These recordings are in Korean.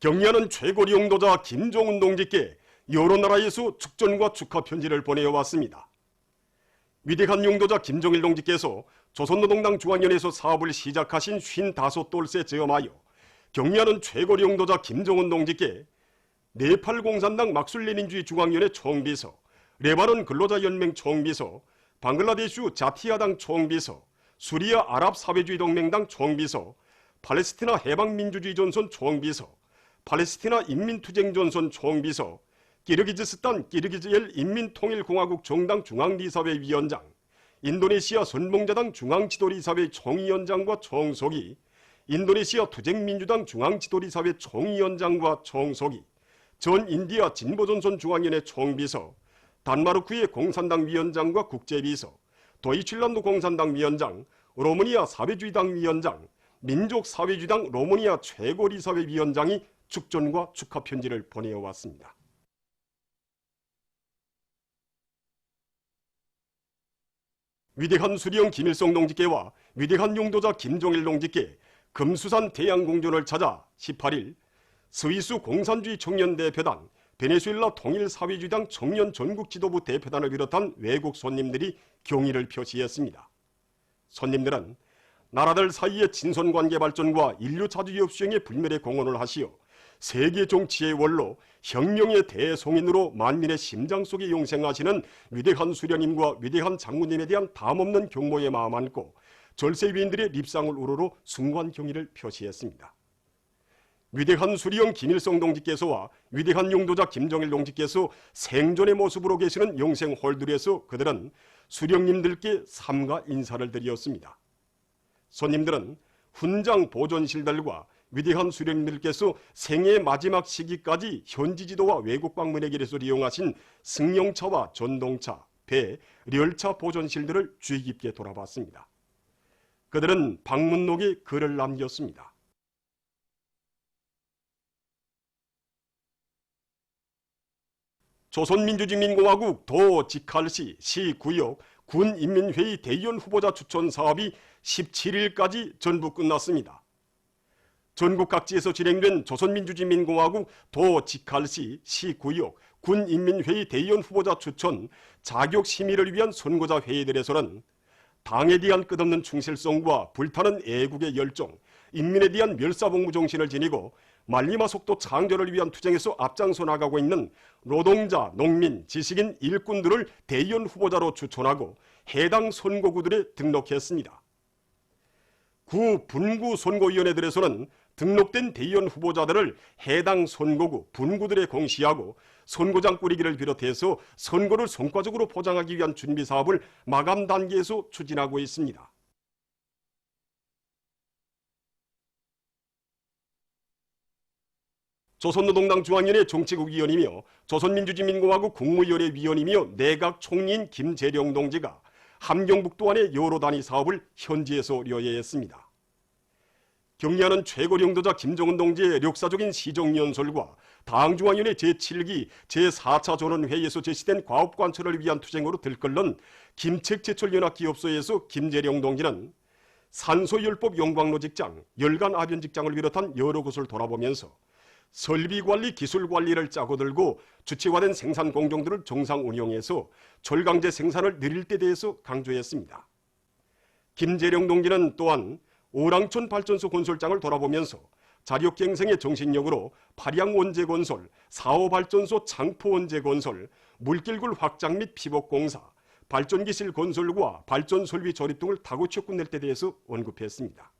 경리하는 최고리 용도자 김정은 동지께 여러 나라에서 축전과 축하 편지를 보내어왔습니다. 위대한 용도자 김정일 동지께서 조선노동당 중앙위원회에서 사업을 시작하신 55돌세 저엄하여 경리하는 최고리 용도자 김정은 동지께 네팔 공산당 막술레닌주의 중앙위원회 총비서, 레바논 근로자연맹 총비서, 방글라데슈 자티야당 총비서, 수리아 아랍사회주의 동맹당 총비서, 팔레스티나 해방민주주의 전선 총비서, 팔레스티나 인민투쟁전선 총비서, 키르기즈스탄 키르기즈엘 인민통일공화국 정당 중앙리사회 위원장, 인도네시아 선봉자당 중앙지도리사회 총위원장과 총석이, 인도네시아 투쟁민주당 중앙지도리사회 총위원장과 총석이, 전 인디아 진보전선 중앙위원회 총비서, 단마르크의 공산당 위원장과 국제비서, 도이칠란드 공산당 위원장, 로마니아 사회주의당 위원장, 민족사회주의당 로마니아 최고리사회 위원장이 축전과 축하 편지를 보내어왔습니다. 위대한 수령 김일성 동지께와 위대한 용도자 김정일 동지께 금수산 대양공전을 찾아 18일 스위스 공산주의 청년대표단, 베네수엘라 통일사회주의당 청년 전국지도부 대표단을 비롯한 외국 손님들이 경의를 표시했습니다. 손님들은 나라들 사이의 친선관계 발전과 인류 자주주의 수행에 불멸의 공헌을 하시어 세계 정치의 원로, 혁명의 대송인으로 만민의 심장 속에 용생하시는 위대한 수령님과 위대한 장군님에 대한 담없는 경모의 마음 안고 절세위인들의 립상을 우러러 숭고한 경의를 표시했습니다. 위대한 수령 김일성 동지께서와 위대한 용도자 김정일 동지께서 생존의 모습으로 계시는 영생 홀들에서 그들은 수령님들께 삼가 인사를 드렸습니다. 손님들은 훈장 보존실들과 위대한 수령님들께서 생애의 마지막 시기까지 현지 지도와 외국 방문의 길에서 이용하신 승용차와 전동차, 배, 열차 보존실들을 주의 깊게 돌아봤습니다. 그들은 방문록에 글을 남겼습니다. 조선민주주의민공화국 도직할시 시구역 군인민회의 대의원 후보자 추천 사업이 17일까지 전부 끝났습니다. 전국 각지에서 진행된 조선민주주의민공화국 도직할시 시구역 군인민회의 대의원 후보자 추천 자격 심의를 위한 선거자 회의들에서는 당에 대한 끝없는 충실성과 불타는 애국의 열정, 인민에 대한 멸사복무 정신을 지니고 말리마 속도 창조를 위한 투쟁에서 앞장서 나가고 있는 노동자, 농민, 지식인, 일꾼들을 대의원 후보자로 추천하고 해당 선거구들에 등록했습니다. 구 분구 선거위원회들에서는 등록된 대의원 후보자들을 해당 선거구, 분구들에 공시하고 선거장 꾸리기를 비롯해서 선거를 성과적으로 포장하기 위한 준비 사업을 마감 단계에서 추진하고 있습니다. 조선노동당 중앙위원회 정치국위원이며 조선민주주의민공화국 국무위원회 위원이며 내각 총리인 김재룡 동지가 함경북도안의 여러 단위 사업을 현지에서 려예했습니다. 경리하는 최고리 용도자 김정은 동지의 역사적인 시정연설과 당중앙위원회 제7기 제4차 전원회의에서 제시된 과업관철을 위한 투쟁으로 들끓는 김책제철연합기업소에서 김재룡 동지는 산소열법 용광로 직장, 열간아변 직장을 비롯한 여러 곳을 돌아보면서 설비관리, 기술관리를 짜고 들고 주체화된 생산 공정들을 정상 운영해서 철강제 생산을 늘릴 때 대해서 강조했습니다. 김재룡 동지는 또한 오랑천 발전소 건설장을 돌아보면서 자력갱생의 정신력으로 파량 원재 건설, 사호발전소 창포 원재 건설, 물길굴 확장 및 피복공사, 발전기실 건설과 발전설비 조립 등을 다고쳐 끝낼 때 대해서 언급했습니다.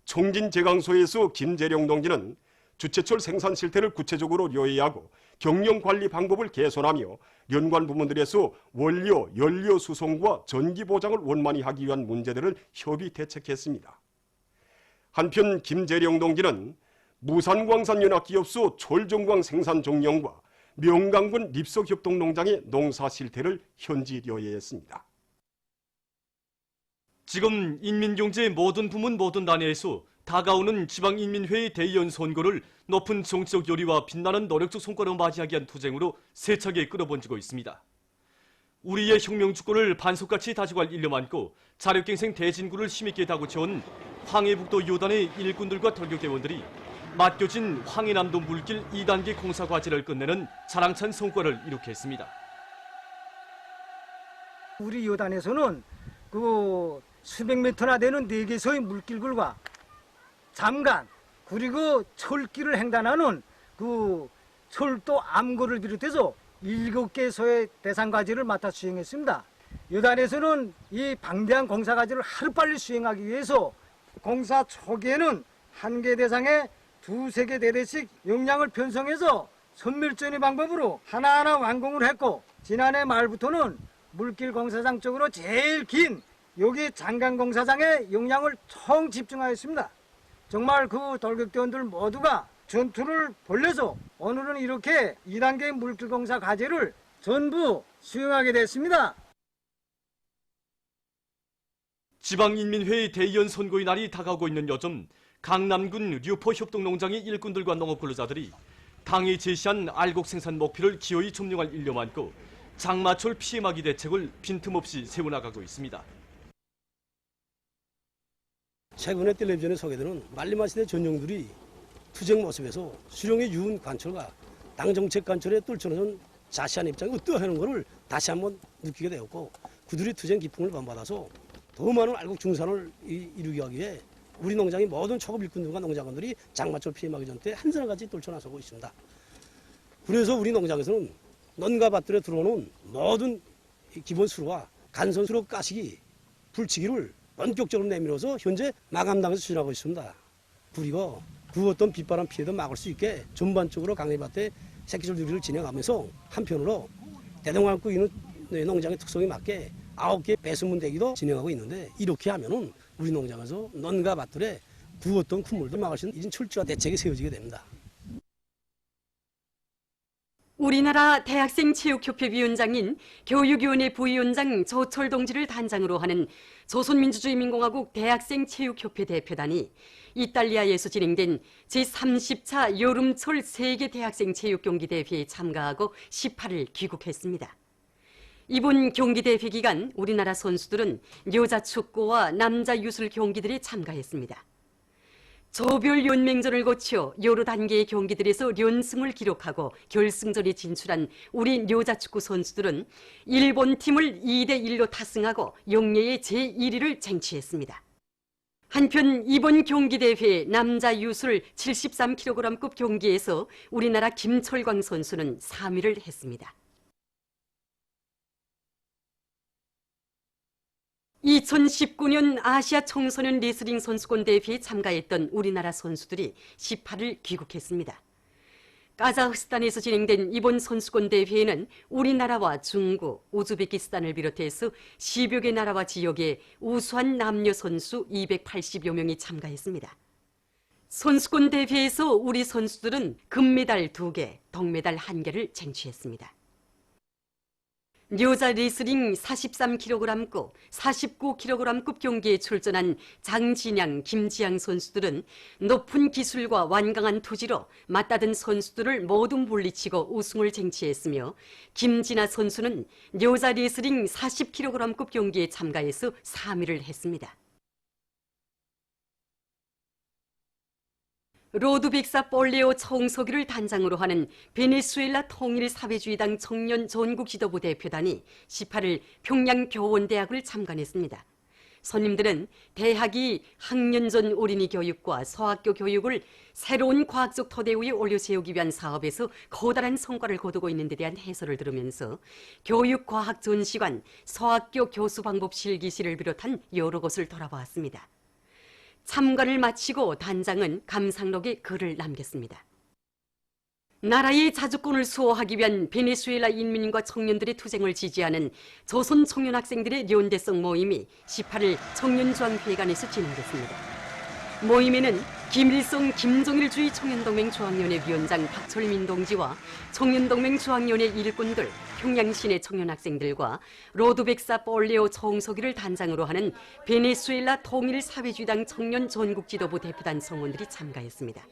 총진제강소에서 김재룡 동지는 주체철 생산 실태를 구체적으로 요해하고 경영관리 방법을 개선하며 연관 부문들에서 원료, 연료 수송과 전기 보장을 원만히 하기 위한 문제들을 협의 대책했습니다. 한편 김재룡 동지는 무산광산연합기업소 철정광 생산 종령과 명강군 립석협동농장의 농사 실태를 현지 요해했습니다. 지금 인민경제의 모든 부문 모든 단위에서 다가오는 지방인민회의 대의원 선거를 높은 정치적 요리와 빛나는 노력적 성과로 맞이하기 위한 투쟁으로 세차게 끌어번지고 있습니다. 우리의 혁명주권을 반석같이 다지고 할 일념 안고 자력갱생 대진구를 힘있게 다구쳐온 황해북도 요단의 일꾼들과 tor교대원들이 맡겨진 황해남도 물길 2단계 공사 과제를 끝내는 자랑찬 성과를 이룩했습니다. 우리 요단에서는 그 수백 미터나 되는 4개소의 물길들과 잠간 그리고 철길을 횡단하는 그 철도 암고를 비롯해서 7개소의 대상 과제를 맡아 수행했습니다. 요단에서는 이 방대한 공사 과제를 하루빨리 수행하기 위해서 공사 초기에는 한 개 대상에 2~3개 대대씩 용량을 편성해서 선밀전의 방법으로 하나하나 완공을 했고, 지난해 말부터는 물길 공사장 쪽으로 제일 긴 여기 장간 공사장에 용량을 총 집중하였습니다. 정말 그 돌격대원들 모두가 전투를 벌려서 오늘은 이렇게 2단계 물길 공사 과제를 전부 수행하게 됐습니다. 지방인민회의 대의원 선거의 날이 다가오고 있는 요즘 강남군 류포 협동농장의 일꾼들과 농업 근로자들이 당이 제시한 알곡 생산 목표를 기어이 점령할 일념 안고 장마철 피해막이 대책을 빈틈없이 세워나가고 있습니다. 최근에 텔레비전에 소개되는 말리마 시대 전용들이 투쟁 모습에서 수령의 유은 관철과 당 정책 관철에 뚫쳐놓은 자시한 입장이 어떠하는 것을 다시 한번 느끼게 되었고, 그들이 투쟁 기풍을 본받아서 더 많은 알곡 중산을 이루기 위해 우리 농장의 모든 초급 일꾼들과 농작원들이 장마철 피해막이 전때 한 사람같이 떨쳐나서고 있습니다. 그래서 우리 농장에서는 논과 밭들에 들어오는 모든 기본 수로와 간선 수로 가시기, 불치기를 본격적으로 내밀어서 현재 마감당에서 추진하고 있습니다. 그리고 그 어떤 빗바람 피해도 막을 수 있게 전반적으로 강내밭에 새끼줄 유리를 진행하면서 한편으로 대동강구 있는 농장의 특성에 맞게 9개 배수문 대기도 진행하고 있는데, 이렇게 하면은 우리 농장에서 논과 밭들에 그 어떤 콧물도 막을 수 있는 철저한 대책이 세워지게 됩니다. 우리나라 대학생체육협회 위원장인 교육위원회 부위원장 조철 동지를 단장으로 하는 조선민주주의민공화국 대학생체육협회 대표단이 이탈리아에서 진행된 제30차 여름철 세계 대학생 체육경기대회에 참가하고 18일 귀국했습니다. 이번 경기대회 기간 우리나라 선수들은 여자 축구와 남자 유술 경기들에 참가했습니다. 조별 연맹전을 거쳐 여러 단계의 경기들에서 연승을 기록하고 결승전에 진출한 우리 여자축구 선수들은 일본 팀을 2대1로 타승하고 영예의 제1위를 쟁취했습니다. 한편 이번 경기대회 남자 유술 73kg급 경기에서 우리나라 김철광 선수는 3위를 했습니다. 2019년 아시아 청소년 레슬링 선수권 대회에 참가했던 우리나라 선수들이 18일 귀국했습니다. 카자흐스탄에서 진행된 이번 선수권 대회에는 우리나라와 중국, 우즈베키스탄을 비롯해서 10여 개 나라와 지역의 우수한 남녀 선수 280여 명이 참가했습니다. 선수권 대회에서 우리 선수들은 금메달 2개, 동메달 1개를 쟁취했습니다. 여자 레슬링 43kg급, 49kg급 경기에 출전한 장진양, 김지양 선수들은 높은 기술과 완강한 투지로 맞다든 선수들을 모두 물리치고 우승을 쟁취했으며, 김진아 선수는 여자 레슬링 40kg급 경기에 참가해서 3위를 했습니다. 로드빅사 볼레오 청소기를 단장으로 하는 베네수엘라 통일사회주의당 청년 전국 지도부 대표단이 18일 평양 교원대학을 참관했습니다. 손님들은 대학이 학년 전 어린이 교육과 소학교 교육을 새로운 과학적 토대 위에 올려세우기 위한 사업에서 커다란 성과를 거두고 있는 데 대한 해설을 들으면서 교육과학 전시관, 소학교 교수 방법 실기실을 비롯한 여러 곳을 돌아보았습니다. 참관을 마치고 단장은 감상록에 글을 남겼습니다. 나라의 자주권을 수호하기 위한 베네수엘라 인민과 청년들의 투쟁을 지지하는 조선 청년 학생들의 연대성 모임이 18일 청년중앙회관에서 진행됐습니다. 모임에는 김일성 김정일주의 청년동맹 중앙위원회 위원장 박철민 동지와 청년동맹 중앙위원회 일꾼들, 평양시내 청년학생들과 로드백사 볼레오 청소기를 단장으로 하는 베네수엘라 통일사회주의당 청년 전국지도부 대표단 성원들이 참가했습니다.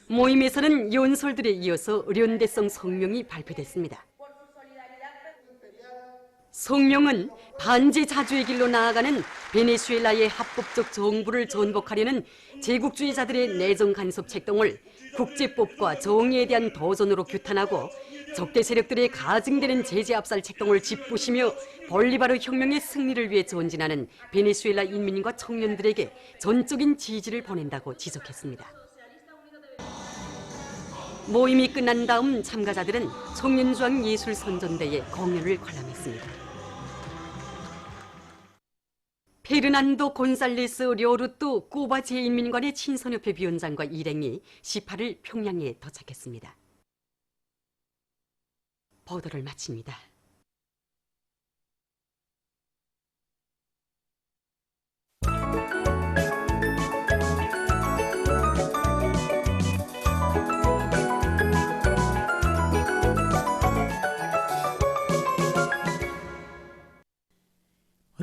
모임에서는 연설들에 이어서 연대성 성명이 발표됐습니다. 성명은 반제 자주의 길로 나아가는 베네수엘라의 합법적 정부를 전복하려는 제국주의자들의 내정 간섭 책동을 국제법과 정의에 대한 도전으로 규탄하고 적대 세력들의 가증되는 제재 압살 책동을 짚부시며 볼리바르 혁명의 승리를 위해 전진하는 베네수엘라 인민과 청년들에게 전적인 지지를 보낸다고 지적했습니다. 모임이 끝난 다음 참가자들은 청년중앙 예술선전대에 공연을 관람했습니다. 페르난도 곤살레스 료루뚜 쿠바 제1민관의 친선협회 위원장과 일행이 18일 평양에 도착했습니다. 보도를 마칩니다.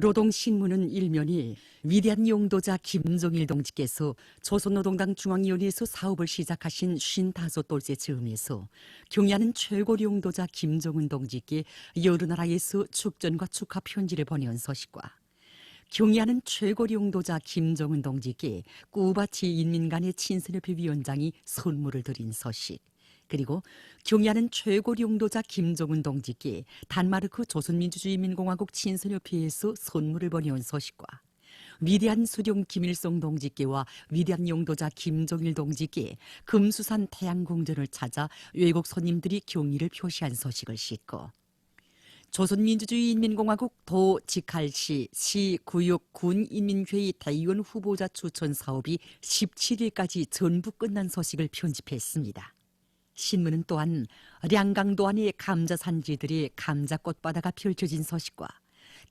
노동신문은 일면이 위대한 용도자 김정일 동지께서 조선노동당 중앙위원회에서 사업을 시작하신 55돌째 즈음에서 경의하는 최고 용도자 김정은 동지께 여러 나라에서 축전과 축하 편지를 보내온 소식과 경의하는 최고 용도자 김정은 동지께 쿠바 제1민간의 친선협회 위원장이 선물을 드린 소식, 그리고 경의하는 최고 용도자 김정은 동지께 단마르크 조선민주주의인민공화국 친선협회에서 선물을 보내온 소식과 위대한 수령 김일성 동지께와 위대한 용도자 김정일 동지께 금수산 태양궁전을 찾아 외국 손님들이 경의를 표시한 소식을 싣고 조선민주주의인민공화국 도 직할시 시구역 군인민회의 대의원 후보자 추천 사업이 17일까지 전부 끝난 소식을 편집했습니다. 신문은 또한 량강도 안의 감자 산지들의 감자 꽃바다가 펼쳐진 소식과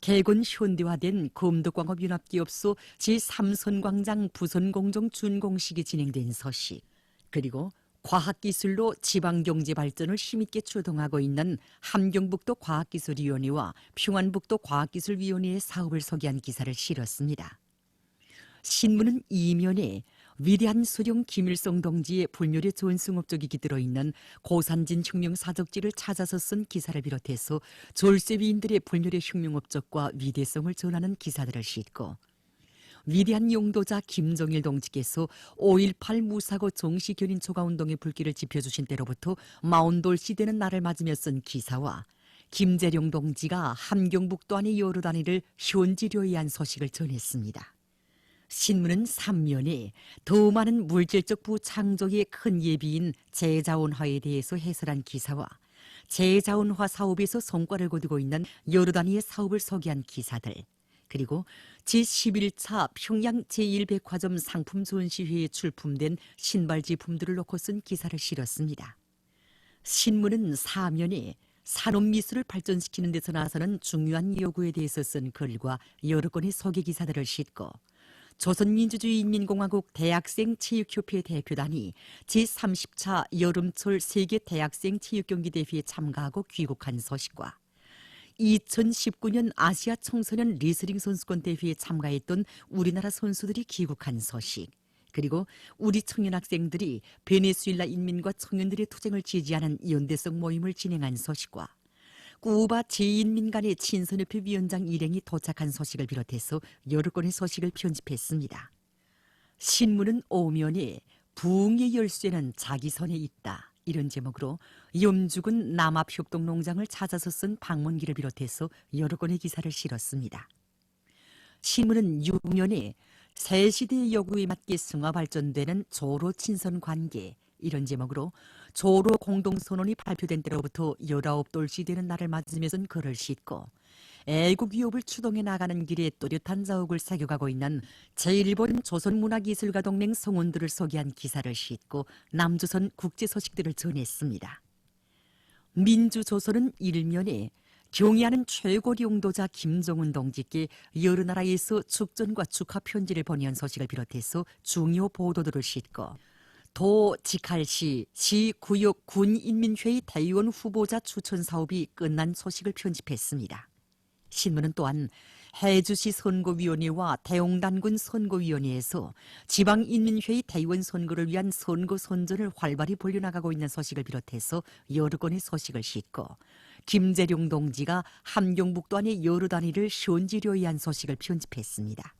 개건 현대화된 검도광업융합기업소 제3선광장 부선공정 준공식이 진행된 소식, 그리고 과학기술로 지방경제 발전을 힘있게 추동하고 있는 함경북도 과학기술위원회와 평안북도 과학기술위원회의 사업을 소개한 기사를 실었습니다. 신문은 이면에 위대한 수령 김일성 동지의 불멸의 전승업적이 들어있는 고산진 혁명사적지를 찾아서 쓴 기사를 비롯해서 졸세위인들의 불멸의 혁명업적과 위대성을 전하는 기사들을 싣고 위대한 용도자 김정일 동지께서 5.18 무사고 정시견인 초과운동의 불길을 지펴주신 때로부터 40돌 되는 날을 맞으며 쓴 기사와 김재룡 동지가 함경북도 안의 여러 단위를 현지료의한 소식을 전했습니다. 신문은 3면에 더 많은 물질적 부창조의 큰 예비인 재자원화에 대해서 해설한 기사와 재자원화 사업에서 성과를 거두고 있는 여러 단위의 사업을 소개한 기사들, 그리고 제11차 평양 제1백화점 상품 전시회에 출품된 신발 제품들을 놓고 쓴 기사를 실었습니다. 신문은 4면에 산업미술을 발전시키는 데서 나서는 중요한 요구에 대해서 쓴 글과 여러 건의 소개 기사들을 싣고 조선민주주의인민공화국 대학생체육협회 대표단이 제30차 여름철 세계 대학생 체육경기대회에 참가하고 귀국한 소식과 2019년 아시아 청소년 레슬링 선수권 대회에 참가했던 우리나라 선수들이 귀국한 소식, 그리고 우리 청년 학생들이 베네수엘라 인민과 청년들의 투쟁을 지지하는 연대성 모임을 진행한 소식과 쿠바 제1민간의 친선협회 위원장 일행이 도착한 소식을 비롯해서 여러 건의 소식을 편집했습니다. 신문은 오면에 부흥의 열쇠는 자기 손에 있다, 이런 제목으로 염죽은 남합협동농장을 찾아서 쓴 방문기를 비롯해서 여러 건의 기사를 실었습니다. 신문은 6면에 새 시대의 요구에 맞게 승화 발전되는 조로 친선 관계, 이런 제목으로 조로 공동선언이 발표된 때로부터 19돌 되는 날을 맞으며 쓴 글을 싣고 애국 위협을 추동해 나가는 길에 또렷한 자욱을 새겨가고 있는 제1본 조선문화기술가동맹 성원들을 소개한 기사를 싣고 남조선 국제 소식들을 전했습니다. 민주조선은 1면에 경의하는 최고 용도자 김정은 동지께 여러 나라에서 축전과 축하 편지를 보내온 소식을 비롯해서 중요 보도들을 싣고 도 직할시 시구역 군인민회의 대의원 후보자 추천 사업이 끝난 소식을 편집했습니다. 신문은 또한 해주시 선거위원회와 대웅단군 선거위원회에서 지방인민회의 대의원 선거를 위한 선거 선전을 활발히 벌려나가고 있는 소식을 비롯해서 여러 건의 소식을 싣고 김재룡 동지가 함경북도안의 여러 단위를 현지로 위한 소식을 편집했습니다.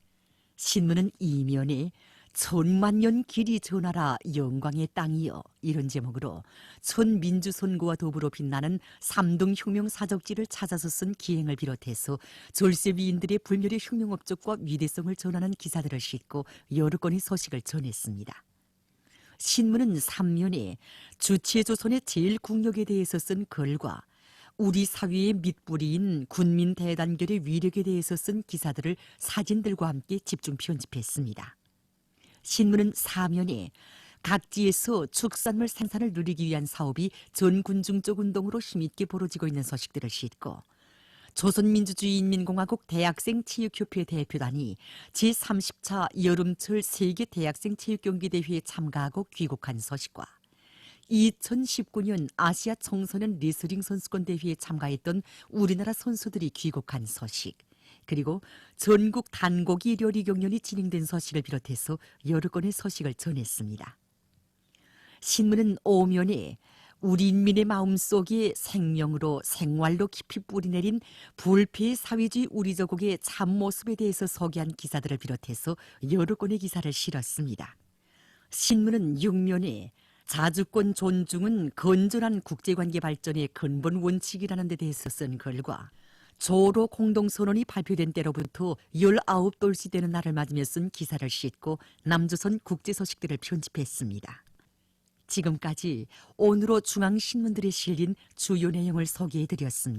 신문은 이면에 천만년 길이 전하라 영광의 땅이여 이런 제목으로 천민주선거와 더불어 빛나는 삼등혁명 사적지를 찾아서 쓴 기행을 비롯해서 졸세위인들의 불멸의 혁명 업적과 위대성을 전하는 기사들을 싣고 여러 건의 소식을 전했습니다. 신문은 3면에 주치조선의 제일국력에 대해서 쓴 글과 우리 사회의 밑뿌리인 군민 대단결의 위력에 대해서 쓴 기사들을 사진들과 함께 집중 편집했습니다. 신문은 4면에 각지에서 축산물 생산을 누리기 위한 사업이 전 군중적 운동으로 힘있게 벌어지고 있는 소식들을 싣고 조선민주주의인민공화국 대학생 체육협회 대표단이 제30차 여름철 세계 대학생 체육경기대회에 참가하고 귀국한 소식과 2019년 아시아 청소년 레슬링 선수권 대회에 참가했던 우리나라 선수들이 귀국한 소식, 그리고 전국 단고기 요리 경연이 진행된 소식을 비롯해서 여러 건의 소식을 전했습니다. 신문은 5면에 우리 인민의 마음속에 생명으로 생활로 깊이 뿌리내린 불패 사회주의 우리 조국의 참모습에 대해서 소개한 기사들을 비롯해서 여러 건의 기사를 실었습니다. 신문은 6면에 자주권 존중은 건전한 국제관계 발전의 근본 원칙이라는 데 대해서 쓴 글과 조로 공동선언이 발표된 때로부터 19돌시 되는 날을 맞으며 쓴 기사를 싣고 남조선 국제소식들을 편집했습니다. 지금까지 오늘로 중앙신문들에 실린 주요 내용을 소개해드렸습니다.